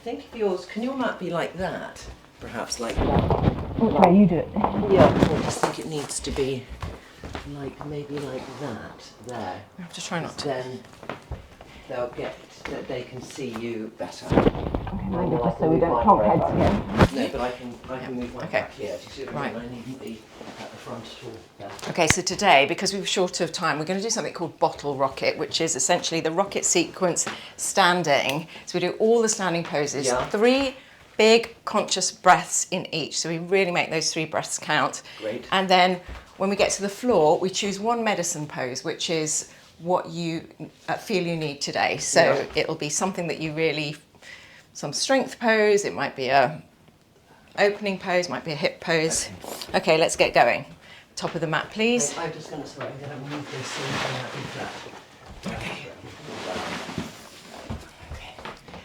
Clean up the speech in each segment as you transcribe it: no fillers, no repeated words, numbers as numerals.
Think of yours, can your mat be like that? Perhaps like that? Which way you do it? Yeah, I just think it needs to be like, maybe like that, there. I have to try not to. Then they'll get, that they can see you better. Okay, mind it, just so we don't plonk heads here. No, but I can move my back here. Do you see what I mean? I needn't be at the front at all. There. Okay, so today, because we were short of time, we're going to do something called bottle rocket, which is essentially the rocket sequence standing. So we do all the standing poses, 3 big conscious breaths in each. So we really make those 3 breaths count. Great. And then when we get to the floor, we choose one medicine pose, which is what you feel you need today. So it'll be something that you really, some strength pose, it might be a opening pose, might be a hip pose. Okay, let's get going. Top of the mat, please. I'm just going to move this so you can be flat. Okay.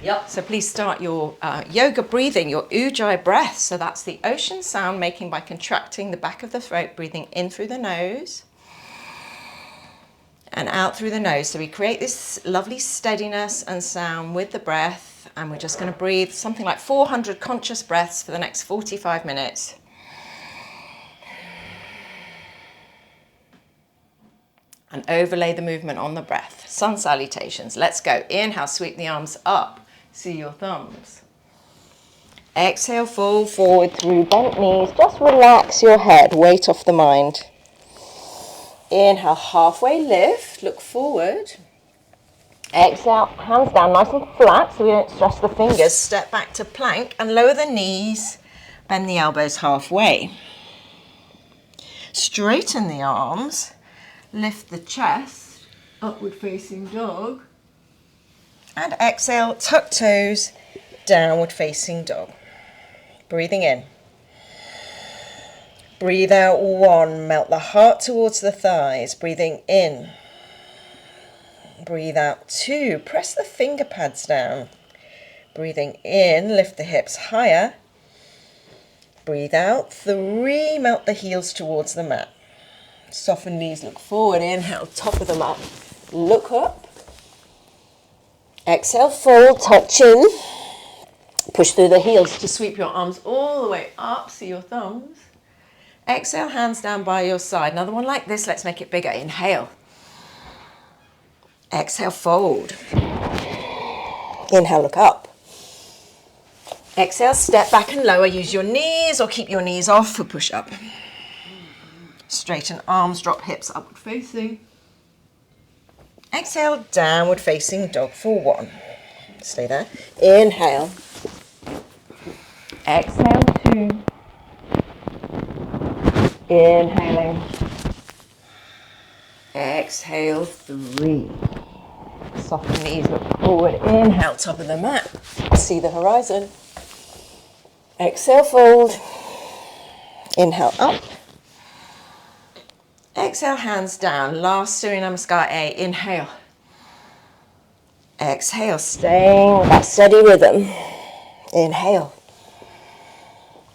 Yep. So please start your yoga breathing, your ujjayi breath. So that's the ocean sound making by contracting the back of the throat, breathing in through the nose and out through the nose. So we create this lovely steadiness and sound with the breath, and we're just going to breathe something like 400 conscious breaths for the next 45 minutes. And overlay the movement on the breath. Sun salutations. Let's go. Inhale, sweep the arms up. See your thumbs. Exhale, fold forward through bent knees. Just relax your head, weight off the mind. Inhale, halfway lift, look forward. Exhale, hands down nice and flat so we don't stress the fingers. Step back to plank and lower the knees. Bend the elbows halfway. Straighten the arms. Lift the chest, upward facing dog. And exhale, tuck toes, downward facing dog. Breathing in. Breathe out 1, melt the heart towards the thighs. Breathing in. Breathe out 2, press the finger pads down. Breathing in, lift the hips higher. Breathe out 3, melt the heels towards the mat. Soften knees, look forward. Inhale, top of the mat, look up. Exhale, fold, touch in. Push through the heels to sweep your arms all the way up, see your thumbs. Exhale, hands down by your side. Another one like this, let's make it bigger. Inhale. Exhale, fold. Inhale, look up. Exhale, step back and lower. Use your knees or keep your knees off for push-up. Straighten arms, drop hips upward facing. Exhale, downward facing dog for 1. Stay there. Inhale. Exhale, 2. Inhaling. Exhale, 3. Soften knees, look forward. Inhale, top of the mat. See the horizon. Exhale, fold. Inhale, up. Exhale, hands down. Last Surya Namaskar A. Inhale. Exhale, staying with that steady rhythm. Inhale.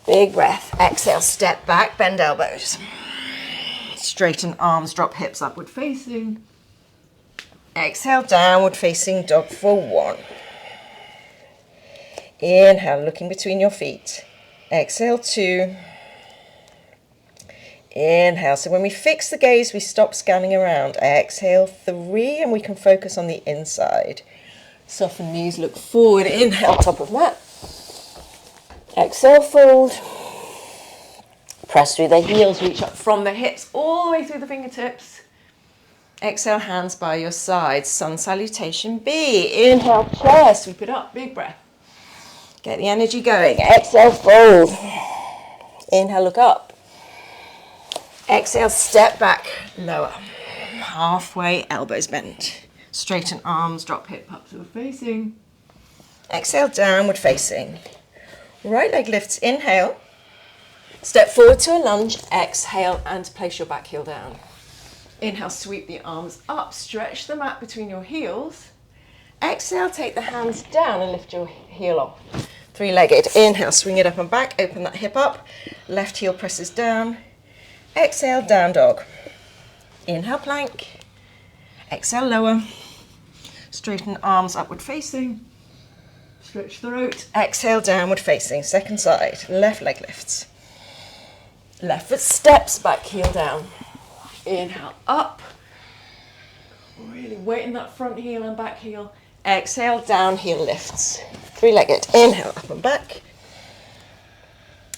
Big breath. Exhale, step back, bend elbows. Straighten arms, drop hips upward facing. Exhale, downward facing dog for 1. Inhale, looking between your feet. Exhale, 2. Inhale. So when we fix the gaze, we stop scanning around. Exhale, 3, and we can focus on the inside. Soften knees, look forward. Inhale, top of mat. Exhale, fold. Press through the heels, reach up from the hips all the way through the fingertips. Exhale, hands by your sides. Sun salutation B. Inhale, chair, sweep it up, big breath. Get the energy going. Exhale, fold. Inhale, look up. Exhale, step back, lower. Halfway, elbows bent. Straighten arms, drop hip up to facing. Exhale, downward facing. Right leg lifts, inhale. Step forward to a lunge, exhale, and place your back heel down. Inhale, sweep the arms up, stretch the mat between your heels. Exhale, take the hands down and lift your heel off. 3-legged, inhale, swing it up and back, open that hip up. Left heel presses down. Exhale, down dog. Inhale, plank. Exhale, lower. Straighten arms upward facing. Stretch throat. Exhale, downward facing. Second side. Left leg lifts. Left foot steps, back heel down. Inhale, up. Really weighting that front heel and back heel. Exhale, down, heel lifts. Three-legged. Inhale, up and back.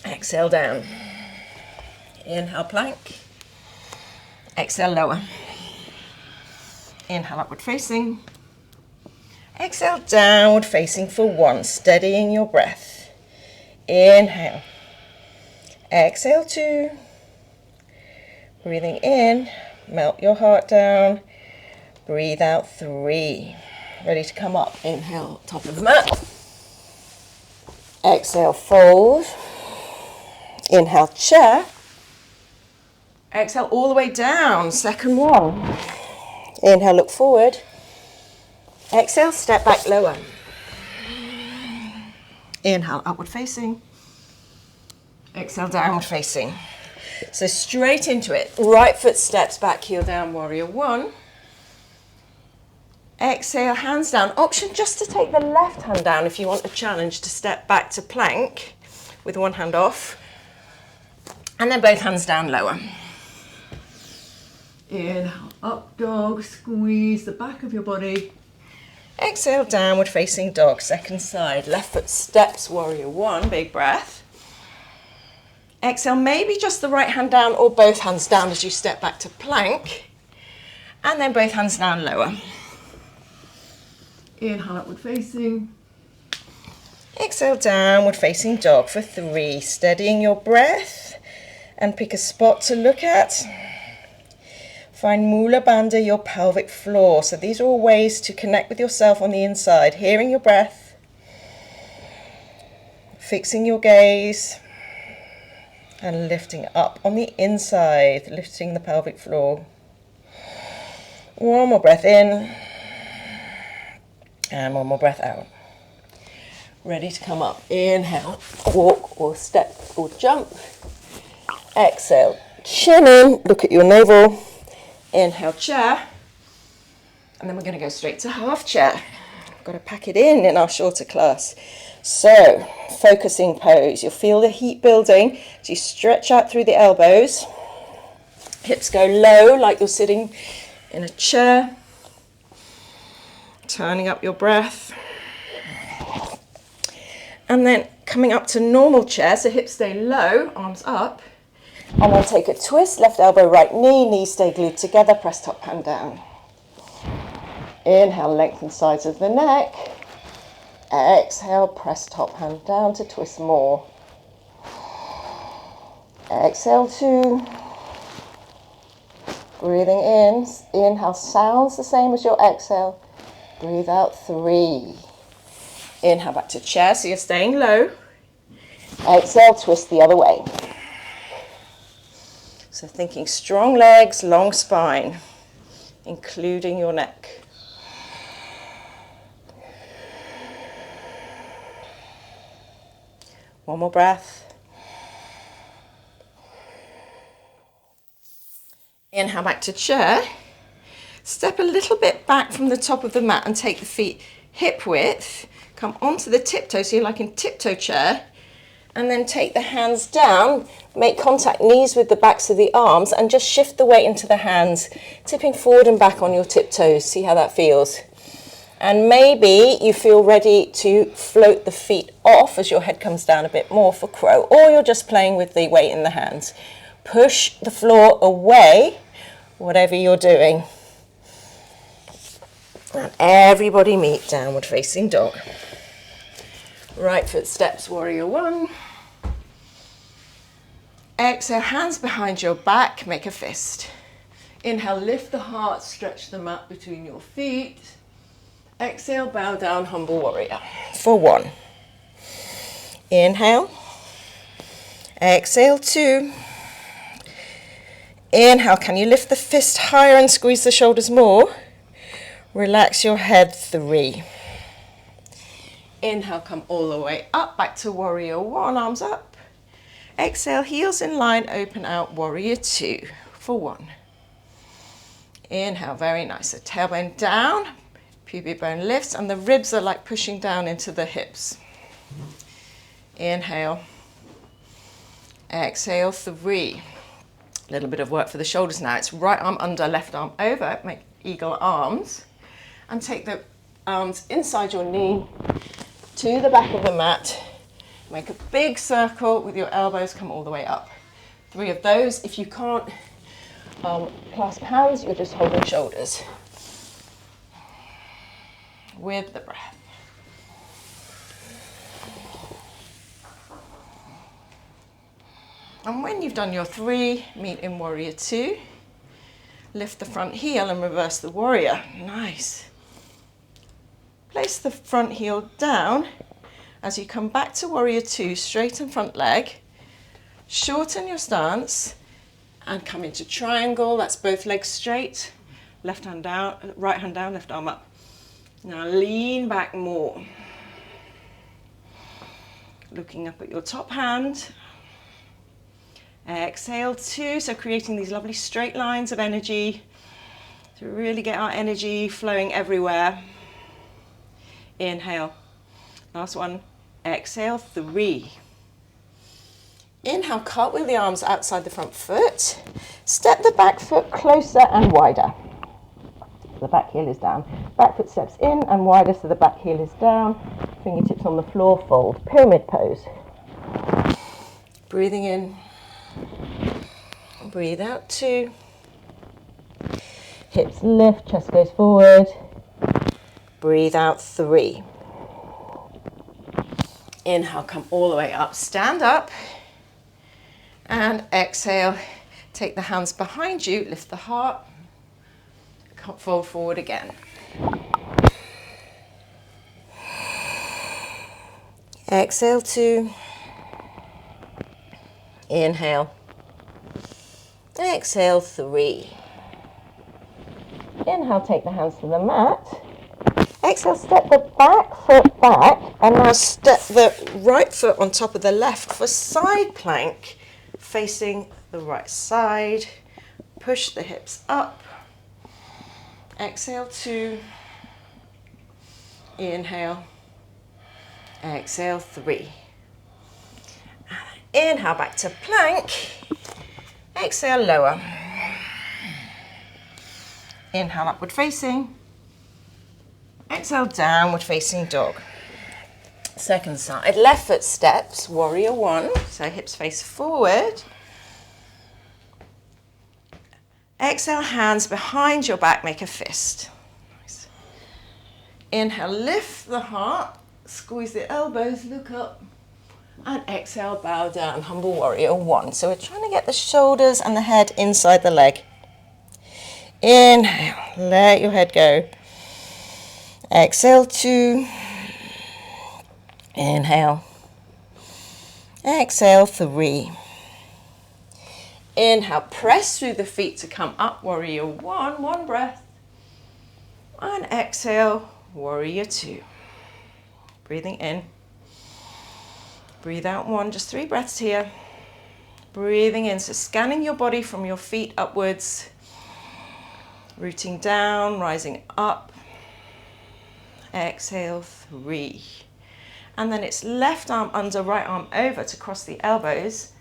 Exhale, down. Inhale, plank. Exhale, lower. Inhale, upward facing. Exhale, downward facing for one, steadying your breath. Inhale. Exhale, two. Breathing in, melt your heart down. Breathe out, three. Ready to come up. Inhale, top of the mat. Exhale, fold. Inhale, chair. Exhale, all the way down. Second one. Inhale, look forward. Exhale, step back, lower. Inhale, upward facing. Exhale, downward facing. So straight into it. Right foot steps back, heel down, warrior one. Exhale, hands down. Option just to take the left hand down if you want a challenge to step back to plank with one hand off. And then both hands down, lower. Inhale, up dog, squeeze the back of your body. Exhale, downward facing dog, second side. Left foot steps, warrior one, big breath. Exhale, maybe just the right hand down or both hands down as you step back to plank. And then both hands down, lower. Inhale, upward facing. Exhale, downward facing dog for three. Steadying your breath and pick a spot to look at. Find Mula Bandha, your pelvic floor. So these are all ways to connect with yourself on the inside. Hearing your breath. Fixing your gaze. And lifting up on the inside. Lifting the pelvic floor. One more breath in. And one more breath out. Ready to come up. Inhale. Walk or step or jump. Exhale. Chin in. Look at your navel. Inhale, chair, and then we're going to go straight to half chair. I've got to pack it in our shorter class. So, focusing pose. You'll feel the heat building as you stretch out through the elbows. Hips go low like you're sitting in a chair. Turning up your breath. And then coming up to normal chair, so hips stay low, arms up. And then take a twist, left elbow, right knee, knees stay glued together, press top hand down. Inhale, lengthen sides of the neck. Exhale, press top hand down to twist more. Exhale, two. Breathing in, inhale sounds the same as your exhale. Breathe out, three. Inhale back to chair, so you're staying low. Exhale, twist the other way. So thinking strong legs, long spine, including your neck. One more breath. Inhale back to chair. Step a little bit back from the top of the mat and take the feet hip width. Come onto the tiptoe, so you're like in tiptoe chair. And then take the hands down, make contact knees with the backs of the arms and just shift the weight into the hands, tipping forward and back on your tiptoes. See how that feels. And maybe you feel ready to float the feet off as your head comes down a bit more for crow, or you're just playing with the weight in the hands. Push the floor away, whatever you're doing. And everybody meet downward facing dog. Right foot steps, warrior one. Exhale, hands behind your back, make a fist. Inhale, lift the heart, stretch the mat between your feet. Exhale, bow down, humble warrior. For one. Inhale. Exhale, two. Inhale, can you lift the fist higher and squeeze the shoulders more? Relax your head, three. Inhale, come all the way up, back to warrior one, arms up. Exhale, heels in line, open out, warrior two, for one. Inhale, very nice, so tailbone down, Pubic bone lifts and the ribs are like pushing down into the hips. Inhale. Exhale, 3. A little bit of work for the shoulders now. It's right arm under, left arm over. Make eagle arms. And take the arms inside your knee to the back of the mat. Make a big circle with your elbows, come all the way up. 3 of those. If you can't clasp hands, you're just holding shoulders. With the breath. And when you've done your 3, meet in warrior 2. Lift the front heel and reverse the warrior. Nice. Place the front heel down. As you come back to warrior 2, straighten front leg. Shorten your stance and come into triangle. That's both legs straight. Left hand down, right hand down, left arm up. Now lean back more. Looking up at your top hand. Exhale 2, so creating these lovely straight lines of energy to really get our energy flowing everywhere. Inhale. Last one. Exhale 3. Inhale, cartwheel the arms outside the front foot. Step the back foot closer and wider. The back heel is down. Back foot steps in and wider so the back heel is down. Fingertips on the floor, fold. Pyramid pose. Breathing in. Breathe out 2. Hips lift, chest goes forward. Breathe out 3. Inhale, come all the way up. Stand up. And exhale. Take the hands behind you. Lift the heart. Fold forward again. Exhale 2. Inhale. Exhale 3. Inhale, take the hands to the mat. Exhale, step the back foot back and now step the right foot on top of the left for side plank facing the right side. Push the hips up. Exhale 2. Inhale. Exhale 3. Inhale back to plank. Exhale lower. Inhale upward facing. Exhale downward facing dog. Second side. Left foot steps. Warrior 1. So hips face forward. Exhale, hands behind your back, make a fist. Nice. Inhale, lift the heart, squeeze the elbows, look up. And exhale, bow down, humble warrior 1. So we're trying to get the shoulders and the head inside the leg. Inhale, let your head go. Exhale 2. Inhale. Exhale 3. Inhale, press through the feet to come up, warrior 1, 1 breath. And exhale, warrior 2. Breathing in. Breathe out 1, just 3 breaths here. Breathing in, so scanning your body from your feet upwards. Rooting down, rising up. Exhale, 3. And then it's left arm under, right arm over to cross the elbows.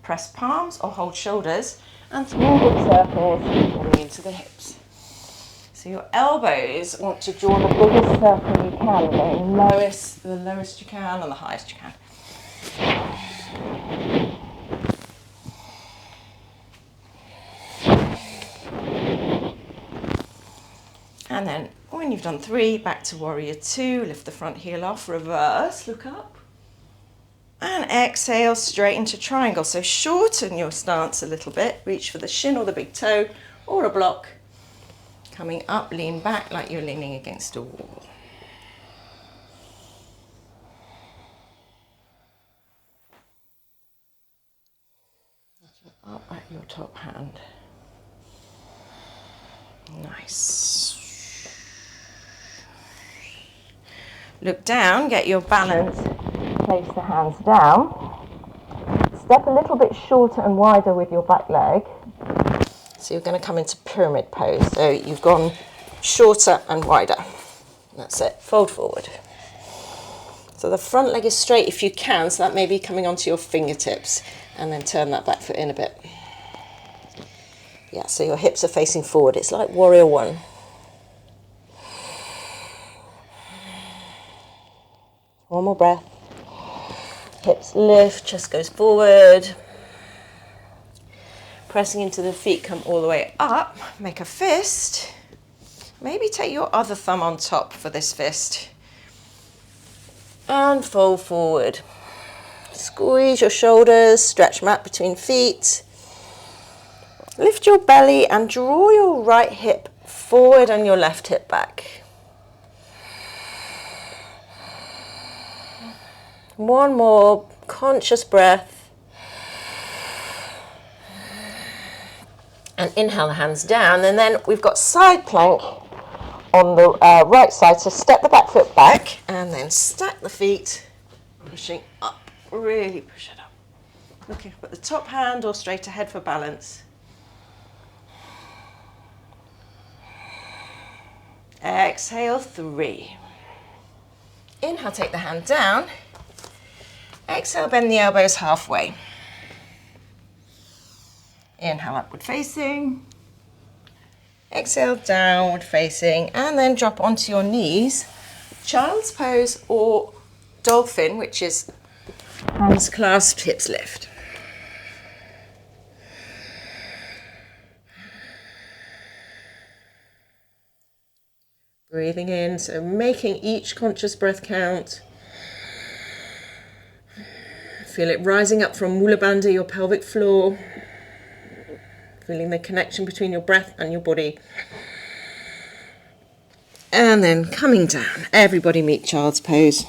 Press palms or hold shoulders and 3 big circles coming into the hips. So your elbows want to draw the biggest circle you can, going the lowest you can and the highest you can. And then when you've done 3, back to warrior 2, lift the front heel off, reverse, look up. And exhale, straight into triangle. So shorten your stance a little bit. Reach for the shin or the big toe or a block. Coming up, lean back like you're leaning against a wall. Up at your top hand. Nice. Look down, get your balance. Place the hands down. Step a little bit shorter and wider with your back leg. So you're going to come into pyramid pose. So you've gone shorter and wider. That's it, fold forward. So the front leg is straight if you can, so that may be coming onto your fingertips, and then turn that back foot in a bit. Yeah, so your hips are facing forward. It's like warrior one. One more breath. Hips lift, chest goes forward. Pressing into the feet, come all the way up, make a fist. Maybe take your other thumb on top for this fist. And fold forward. Squeeze your shoulders, stretch mat between feet. Lift your belly and draw your right hip forward and your left hip back. One more conscious breath. And inhale the hands down, and then we've got side plank on the right side, so step the back foot back and then stack the feet, pushing up, really push it up. Looking up at the top hand or straight ahead for balance. Exhale, 3. Inhale, take the hand down. Exhale, bend the elbows halfway. Inhale, upward facing. Exhale, downward facing, and then drop onto your knees. Child's pose or dolphin, which is hands clasped, hips lift. Breathing in, so making each conscious breath count. Feel it rising up from Mula Bandha, your pelvic floor. Feeling the connection between your breath and your body. And then coming down. Everybody meet child's pose.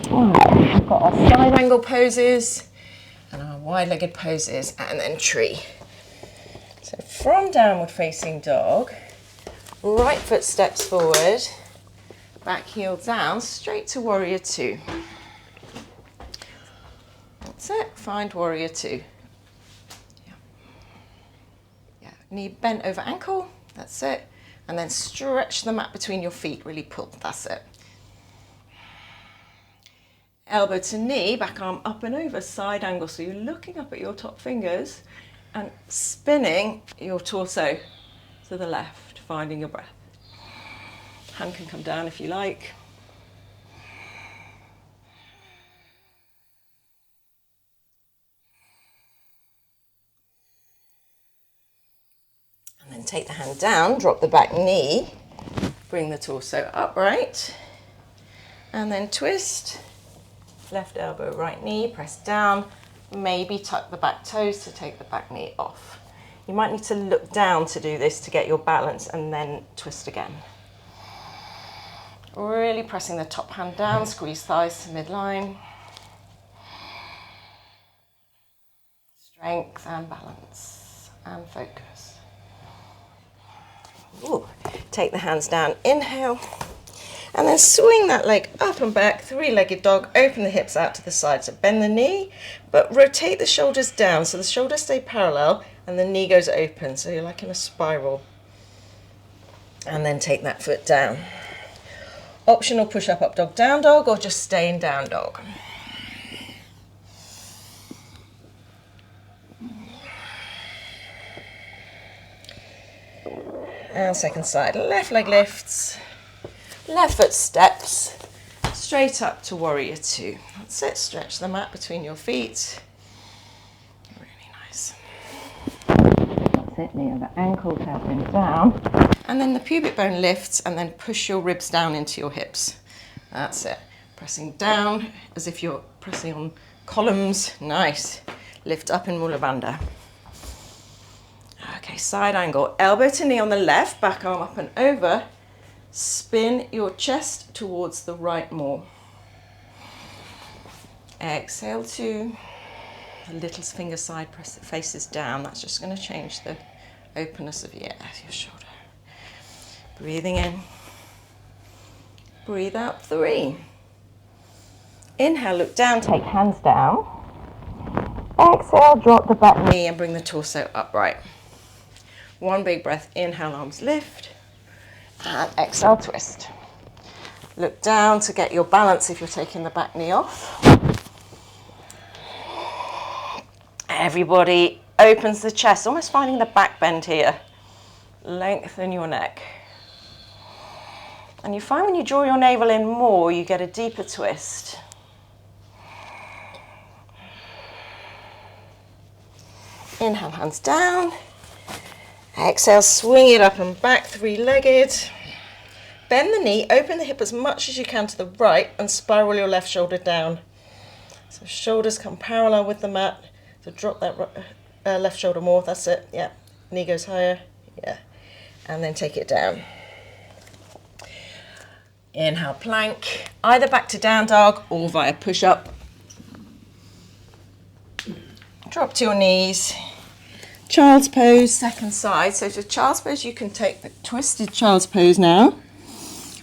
Right, we've got our side angle poses and our wide-legged poses, and then tree. So from downward facing dog, right foot steps forward, back heel down, straight to warrior two. That's it, find warrior two. Yeah, knee bent over ankle, that's it. And then stretch the mat between your feet, really pull, that's it. Elbow to knee, back arm up and over, side angle. So you're looking up at your top fingers and spinning your torso to the left, finding your breath. Hand can come down if you like. And then take the hand down, drop the back knee, bring the torso upright, and then twist. Left elbow, right knee, press down, maybe tuck the back toes to take the back knee off. You might need to look down to do this to get your balance, and then twist again. Really pressing the top hand down, squeeze thighs to midline. Strength and balance and focus. Ooh. Take the hands down, inhale. And then swing that leg up and back, three-legged dog, open the hips out to the side. So bend the knee, but rotate the shoulders down so the shoulders stay parallel and the knee goes open. So you're like in a spiral. And then take that foot down. Optional push-up, up dog, down dog, or just stay in down dog. And second side, left leg lifts. Left foot steps straight up to warrior two. That's it, stretch the mat between your feet. Really nice. That's it, knee over ankle, tailbone down. And then the pubic bone lifts, and then push your ribs down into your hips. That's it. Pressing down as if you're pressing on columns. Nice. Lift up in Mula Bandha. Okay, side angle. Elbow to knee on the left, back arm up and over. Spin your chest towards the right more. Exhale two. The little finger side press faces down. That's just going to change the openness of your shoulder. Breathing in. Breathe out, 3. Inhale, look down, take hands down. Exhale, drop the back knee and bring the torso upright. One big breath, inhale, arms lift, and exhale, twist. Look down to get your balance if you're taking the back knee off. Everybody opens the chest, almost finding the back bend here. Lengthen your neck. And you find when you draw your navel in more, you get a deeper twist. Inhale, hands down. Exhale, swing it up and back, three-legged. Bend the knee, open the hip as much as you can to the right and spiral your left shoulder down. So shoulders come parallel with the mat. So drop that left shoulder more, that's it, yeah. Knee goes higher, yeah. And then take it down. Inhale, plank, either back to down dog or via push-up. Drop to your knees. Child's pose, second side. So to child's pose, you can take the twisted child's pose now.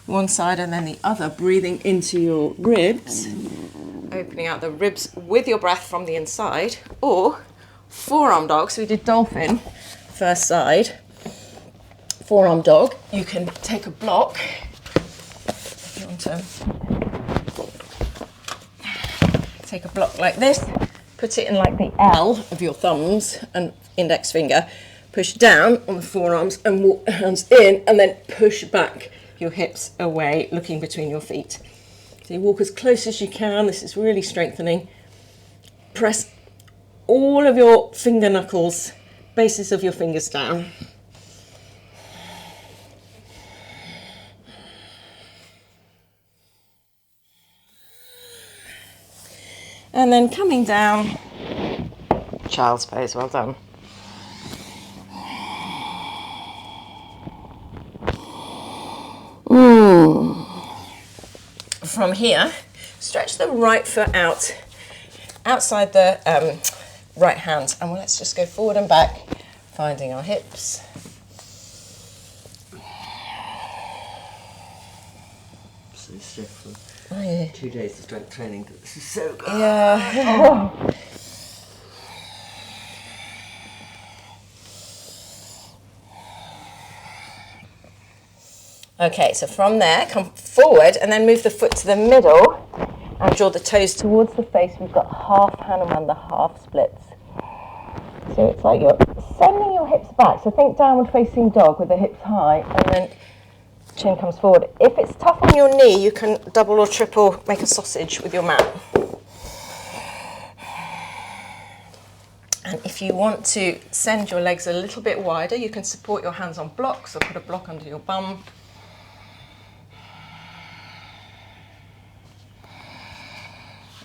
One side and then the other, breathing into your ribs. Opening out the ribs with your breath from the inside. Or forearm dog. So we did dolphin, first side. Forearm dog. You can take a block. If you want to take a block like this. Put it in like the L of your thumbs and index finger. Push down on the forearms and walk the hands in and then push back your hips away, looking between your feet. So you walk as close as you can. This is really strengthening. Press all of your finger knuckles, bases of your fingers down. And then coming down, child's pose, well done. From here, stretch the right foot out, outside the right hand, and let's just go forward and back, finding our hips. So stiff for Oh, yeah. 2 days of strength training. This is so good. Yeah. Okay, so from there, come forward and then move the foot to the middle and draw the toes towards the face. We've got half Hanuman, the half splits. So it's like you're sending your hips back. So think downward facing dog with the hips high and then chin comes forward. If it's tough on your knee, you can double or triple, make a sausage with your mat. And if you want to send your legs a little bit wider, you can support your hands on blocks or put a block under your bum.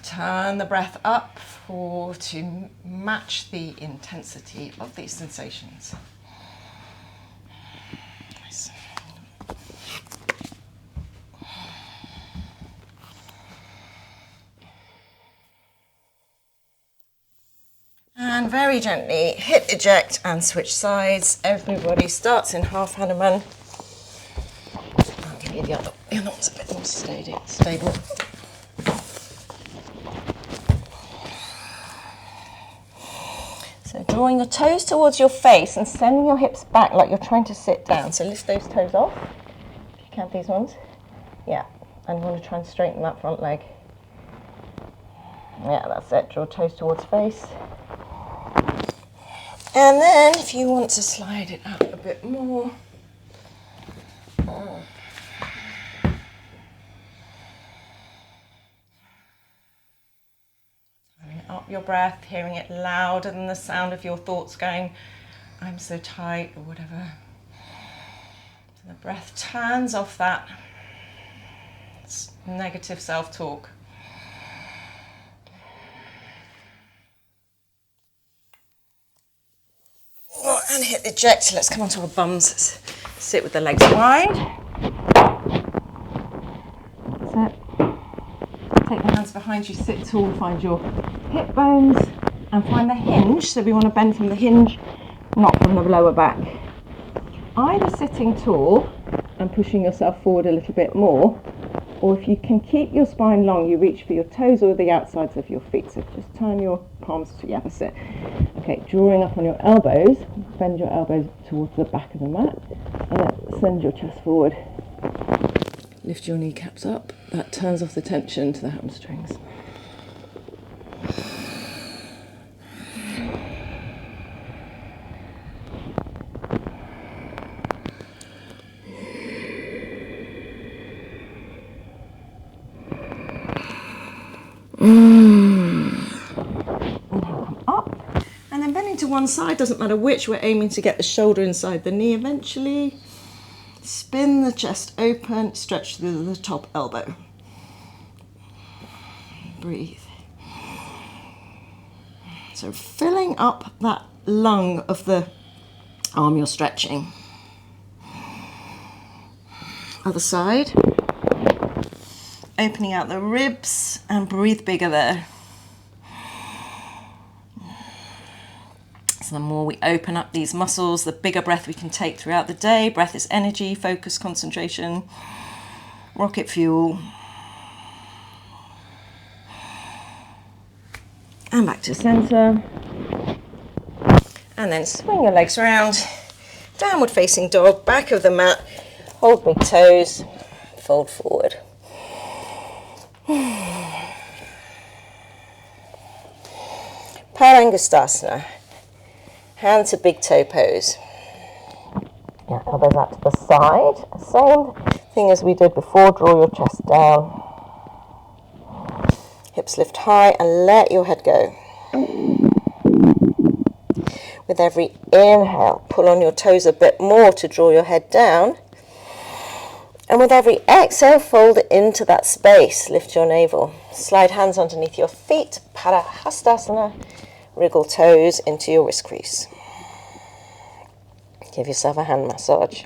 Turn the breath up to match the intensity of these sensations. Nice. And very gently hit eject and switch sides. Everybody starts in half Hanuman. I'll give you the other one's a bit more stable. So drawing your toes towards your face and sending your hips back like you're trying to sit down. So lift those toes off, if you count these ones. Yeah, and you want to try and straighten that front leg. Yeah, that's it, draw toes towards face. And then if you want to slide it out a bit more. Up your breath, hearing it louder than the sound of your thoughts going, I'm so tight, or whatever. So the breath turns off that negative self-talk. And hit eject. Let's come onto our bums. Let's sit with the legs wide. That's it. Take the hands behind you, sit tall, find your hip bones and find the hinge. So we want to bend from the hinge, not from the lower back. Either sitting tall and pushing yourself forward a little bit more, or if you can keep your spine long, you reach for your toes or the outsides of your feet. So just turn your palms to, yeah, that's it. Okay, drawing up on your elbows, bend your elbows towards the back of the mat, and then send your chest forward. Lift your kneecaps up. That turns off the tension to the hamstrings. Up, and then bending to one side, doesn't matter which, we're aiming to get the shoulder inside the knee eventually. Spin the chest open, stretch through the top elbow. Breathe. So filling up that lung of the arm you're stretching. Other side. Opening out the ribs and breathe bigger there. So the more we open up these muscles, the bigger breath we can take throughout the day. Breath is energy, focus, concentration, rocket fuel. And back to center. And then swing your legs around. Downward facing dog, back of the mat. Hold big toes, fold forward. Parangastasana. Hand to big toe pose. Yeah, elbows out to the side. Same thing as we did before. Draw your chest down. Hips lift high and let your head go. With every inhale, pull on your toes a bit more to draw your head down. And with every exhale, fold into that space. Lift your navel. Slide hands underneath your feet. Parahastasana. Wriggle toes into your wrist crease. Give yourself a hand massage.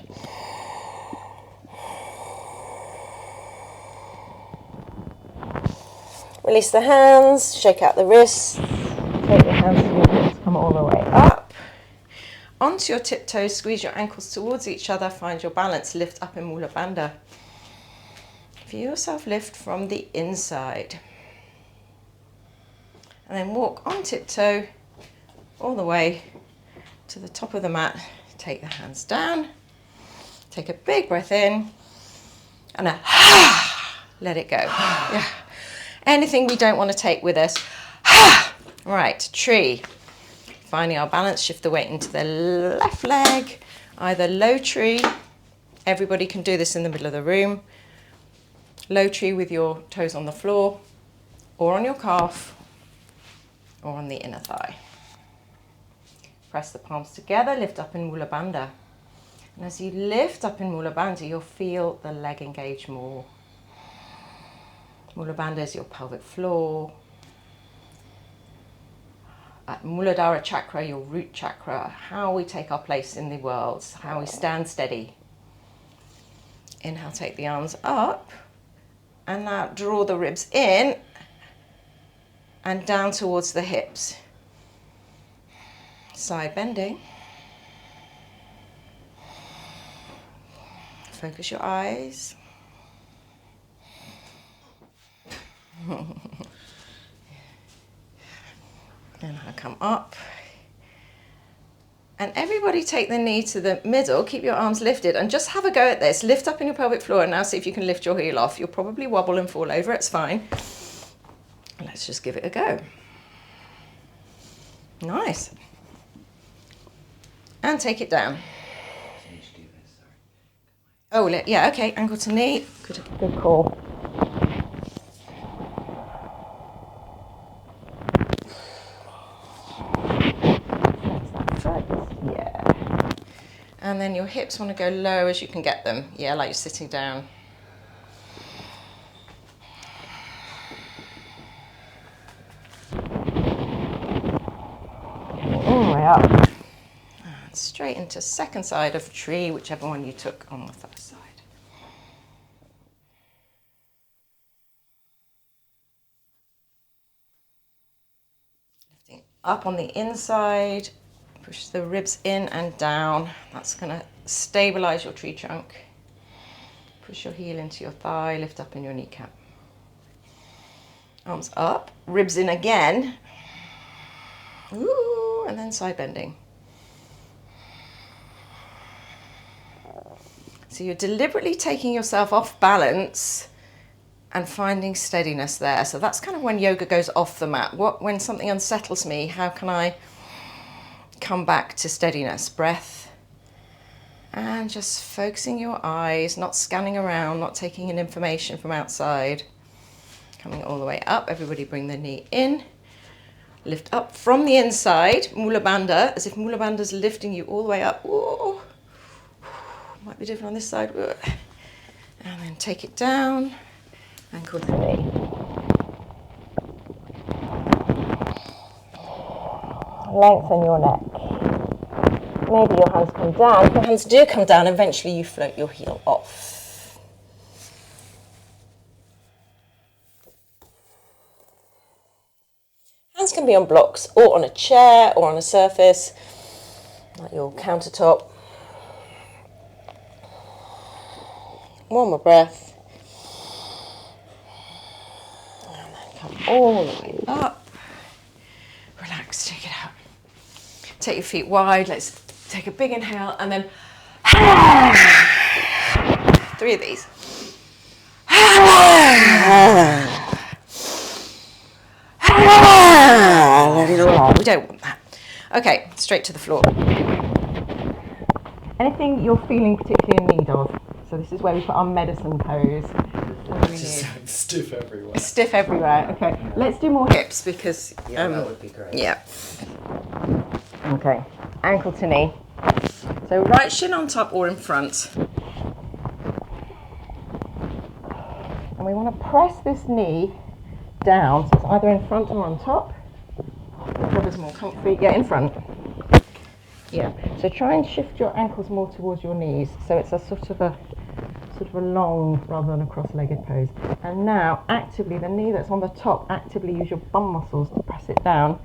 Release the hands, shake out the wrists. Take your hands to your hips, come all the way up. Onto your tiptoes, squeeze your ankles towards each other, find your balance, lift up in Mula Bandha. Feel yourself lift from the inside. And then walk on tiptoe all the way to the top of the mat. Take the hands down. Take a big breath in. And a let it go. Yeah. Anything we don't want to take with us. Right, tree. Finding our balance, shift the weight into the left leg. Either low tree. Everybody can do this in the middle of the room. Low tree with your toes on the floor, or on your calf, or on the inner thigh. Press the palms together, lift up in Mula Bandha. And as you lift up in Mula Bandha, you'll feel the leg engage more. Mula Bandha is your pelvic floor. At Muladhara chakra, your root chakra, how we take our place in the world, how we stand steady. Inhale, take the arms up. And now draw the ribs in and down towards the hips. Side bending. Focus your eyes. And I'll come up. And everybody take the knee to the middle, keep your arms lifted, and just have a go at this. Lift up in your pelvic floor, and now see if you can lift your heel off. You'll probably wobble and fall over, it's fine. Let's just give it a go. Nice. And take it down. Oh, yeah, okay, ankle to knee. Good call. Yeah. And then your hips want to go low as you can get them. Yeah, like you're sitting down. All the way up. And straight into second side of tree, whichever one you took on the first side. Lifting up on the inside. Push the ribs in and down. That's going to stabilize your tree trunk. Push your heel into your thigh, lift up in your kneecap. Arms up, ribs in again. Ooh, and then side bending. So you're deliberately taking yourself off balance and finding steadiness there. So that's kind of when yoga goes off the mat. When something unsettles me, how can I come back to steadiness? Breath, and just focusing your eyes, not scanning around, not taking in information from outside. Coming all the way up. Everybody bring the knee in. Lift up from the inside, Mula Bandha, as if Mula Bandha's lifting you all the way up. Ooh. Might be different on this side. And then take it down. Ankle to knee. Lengthen your neck. Maybe your hands come down. If your hands do come down, eventually you float your heel off. Hands can be on blocks or on a chair or on a surface, like your countertop. One more breath. And then come all the way up. Relax, take it out. Take your feet wide. Let's take a big inhale and then 3 of these. Let it roll. We don't want that. Okay, straight to the floor. Anything you're feeling particularly in need of? So this is where we put our medicine pose. Just sounds stiff everywhere. Stiff everywhere. Okay, let's do more hips because Yeah, that would be great. yeah. Okay, ankle to knee. So right shin on top or in front. And we want to press this knee down, so it's either in front or on top. Whichever's more comfy. Yeah, in front. Yeah. So try and shift your ankles more towards your knees, so it's a sort of a long rather than a cross-legged pose. And now, actively, the knee that's on the top, actively use your bum muscles to press it down.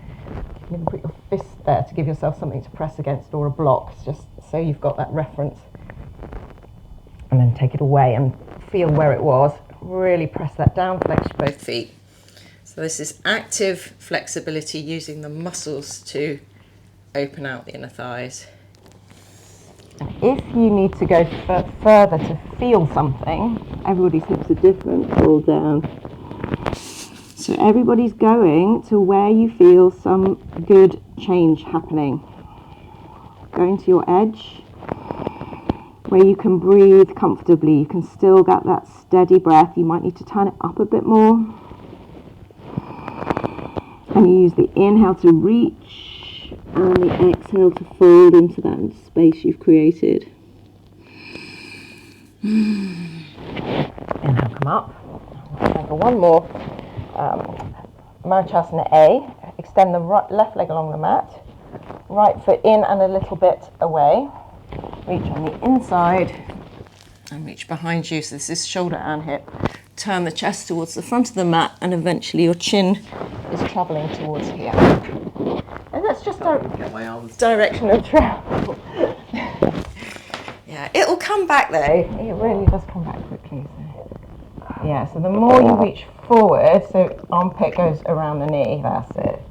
You can put your fist there to give yourself something to press against or a block, just so you've got that reference. And then take it away and feel where it was. Really press that down, flex both feet. So this is active flexibility using the muscles to open out the inner thighs. If you need to go further to feel something, everybody's hips are different, pull down. So everybody's going to where you feel some good change happening. Going to your edge, where you can breathe comfortably. You can still get that steady breath. You might need to turn it up a bit more. And you use the inhale to reach and the exhale to fold into that space you've created. Inhale, come up. Take one more. Marchasana A. Extend the left leg along the mat. Right foot in and a little bit away. Reach on the inside and reach behind you. So this is shoulder and hip. Turn the chest towards the front of the mat and eventually your chin is travelling towards here. And that's just direction of travel. Yeah, it'll come back though. It really does come back quickly. So. Yeah, so the more you reach forward, so armpit goes around the knee, that's it.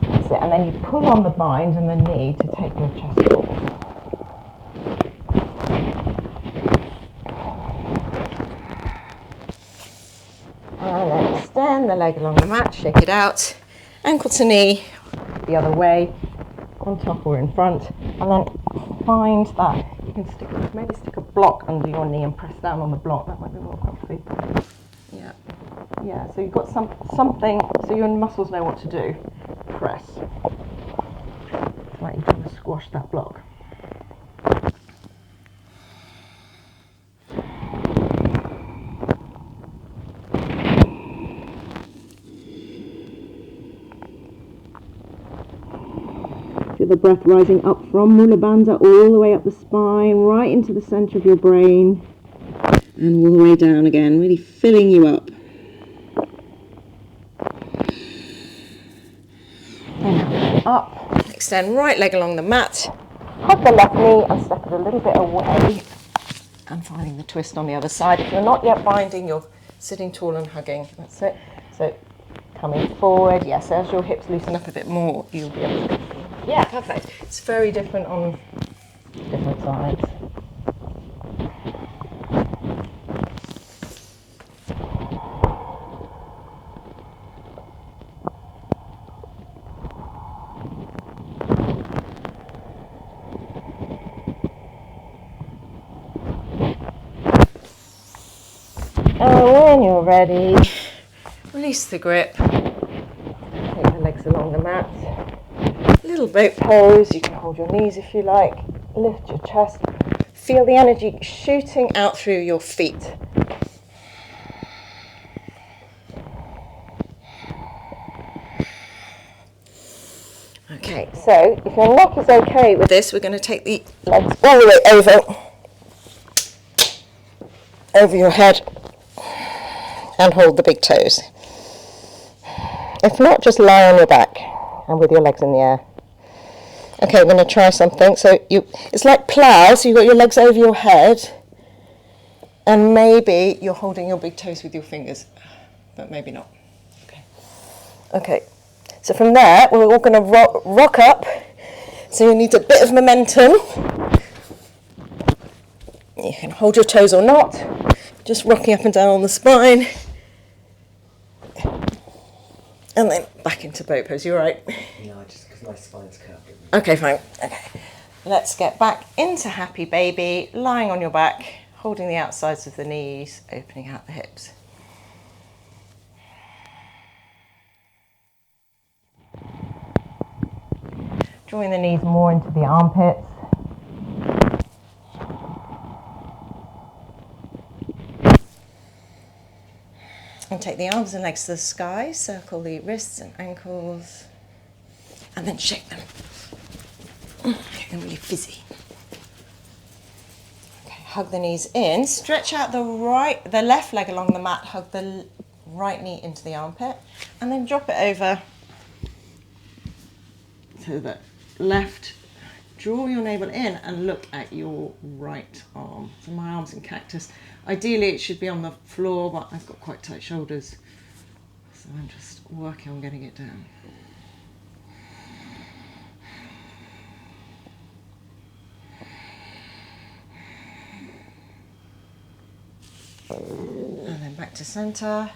That's it. And then you pull on the bind and the knee to take your chest forward. And then extend the leg along the mat, shake it out, ankle to knee, the other way, on top or in front, and then find that. You can maybe stick a block under your knee and press down on the block, that might be more comfy. Yeah, yeah, so you've got something, so your muscles know what to do. Press. It's like you're trying to squash that block. Feel the breath rising up from Mula Bandha all the way up the spine, right into the centre of your brain, and all the way down again, really filling you up. And up, extend right leg along the mat, hug the left knee and step it a little bit away, and finding the twist on the other side. If you're not yet binding, you're sitting tall and hugging, that's it. So coming forward, yes, as your hips loosen up a bit more, you'll be able to Yeah, perfect. It's very different on different sides. And when you're ready, release the grip. Take the legs along the mat. Little boat pose. You can hold your knees if you like. Lift your chest. Feel the energy shooting out through your feet. Okay, so if your neck is okay with this, we're going to take the legs all the way over your head and hold the big toes. If not, just lie on your back and with your legs in the air. Okay, we're going to try something. So it's like plough, so you've got your legs over your head and maybe you're holding your big toes with your fingers, but maybe not. Okay. So from there, we're all going to rock up. So you need a bit of momentum. You can hold your toes or not. Just rocking up and down on the spine. And then back into boat pose. You all right? No, just because my spine's curved. Okay, fine. Okay. Let's get back into happy baby, lying on your back, holding the outsides of the knees, opening out the hips. Drawing the knees more into the armpits. And take the arms and legs to the sky, circle the wrists and ankles, and then shake them. Get them really fizzy. Okay, hug the knees in, stretch out the left leg along the mat, hug the right knee into the armpit, and then drop it over to the left. Draw your navel in and look at your right arm. So my arm's in cactus. Ideally it should be on the floor, but I've got quite tight shoulders. So I'm just working on getting it down. And then back to center.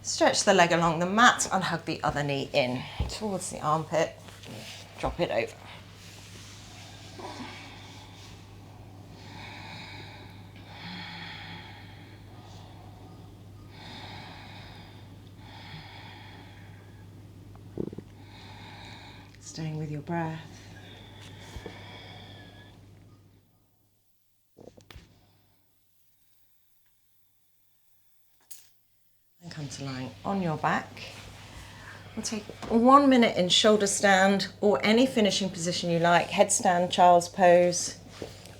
Stretch the leg along the mat and hug the other knee in towards the armpit. Drop it over. Staying with your breath. And come to lying on your back. We'll take 1 minute in shoulder stand or any finishing position you like, headstand, child's pose,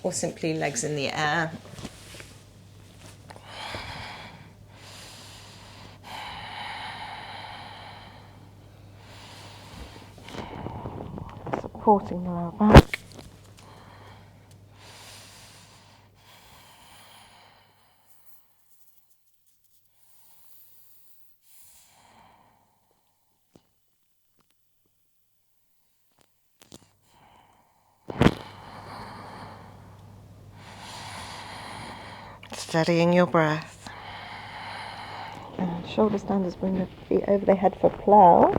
or simply legs in the air. Supporting the lower back. Steadying your breath. And shoulder standers, bring the feet over the head for plough.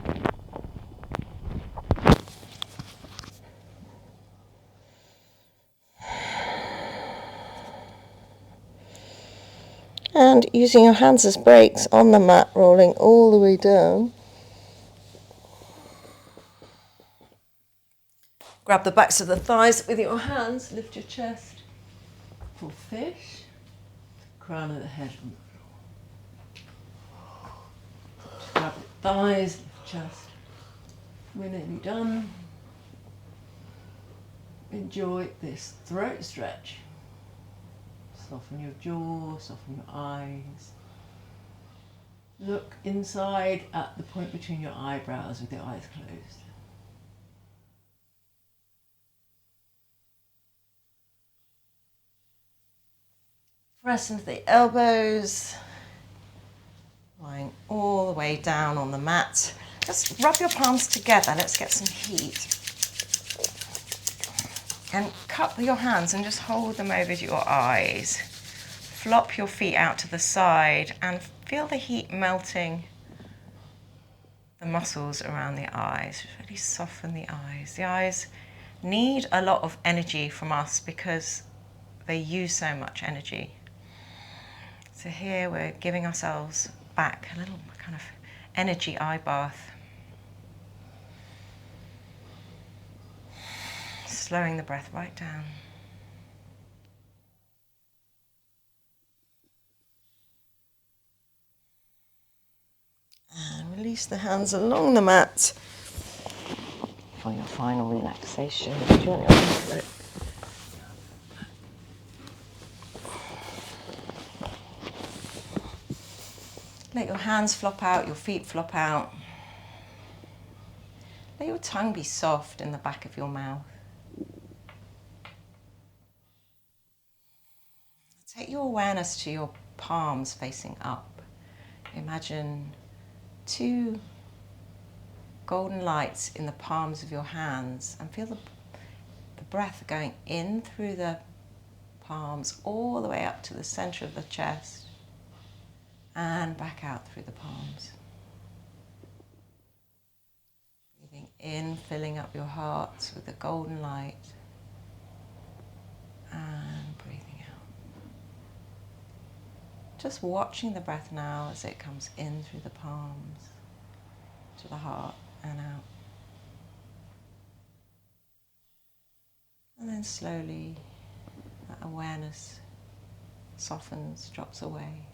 And using your hands as brakes on the mat, rolling all the way down. Grab the backs of the thighs with your hands, lift your chest for fish. Crown of the head on the floor. Just grab the thighs, lift chest. We're nearly done. Enjoy this throat stretch. Soften your jaw, soften your eyes. Look inside at the point between your eyebrows with your eyes closed. Press into the elbows, lying all the way down on the mat. Just rub your palms together, let's get some heat. And cup your hands and just hold them over your eyes. Flop your feet out to the side and feel the heat melting the muscles around the eyes. Really soften the eyes. The eyes need a lot of energy from us because they use so much energy. So here we're giving ourselves back a little kind of energy eye bath. Slowing the breath right down. And release the hands along the mat for your final relaxation. Let your hands flop out, your feet flop out. Let your tongue be soft in the back of your mouth. Take your awareness to your palms facing up. Imagine 2 golden lights in the palms of your hands and feel the breath going in through the palms all the way up to the center of the chest and back out through the palms. Breathing in, filling up your heart with the golden light, and breathing out. Just watching the breath now as it comes in through the palms to the heart and out. And then slowly that awareness softens, drops away.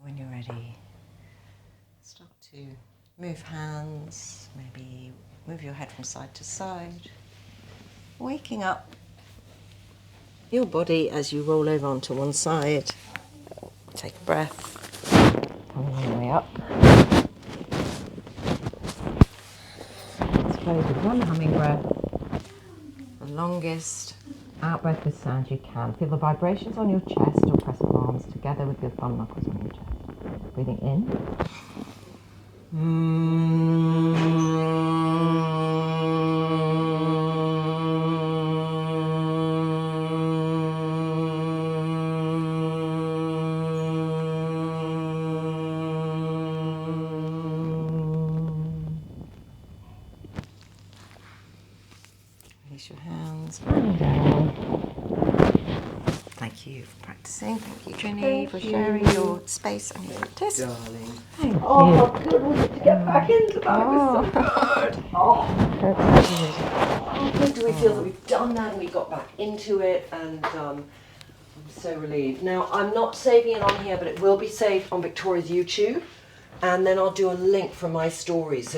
When you're ready, start to move hands, maybe move your head from side to side, waking up your body as you roll over onto one side. Take a breath, coming all the way up. Let's close with one humming breath, the longest out breath with sound you can. Feel the vibrations on your chest or press palms together with your thumb knuckles on your chest. Breathing in. Release your hands down. Thank you for practicing. Thank you, Trinny, for sharing your space and your practice. Darling. Thank you. Oh, how good was it to get back into that? It was so good. Oh, That's good. how good do we feel that we've done that and we got back into it, and I'm so relieved. Now, I'm not saving it on here, but it will be saved on Victoria's YouTube, and then I'll do a link from my stories. So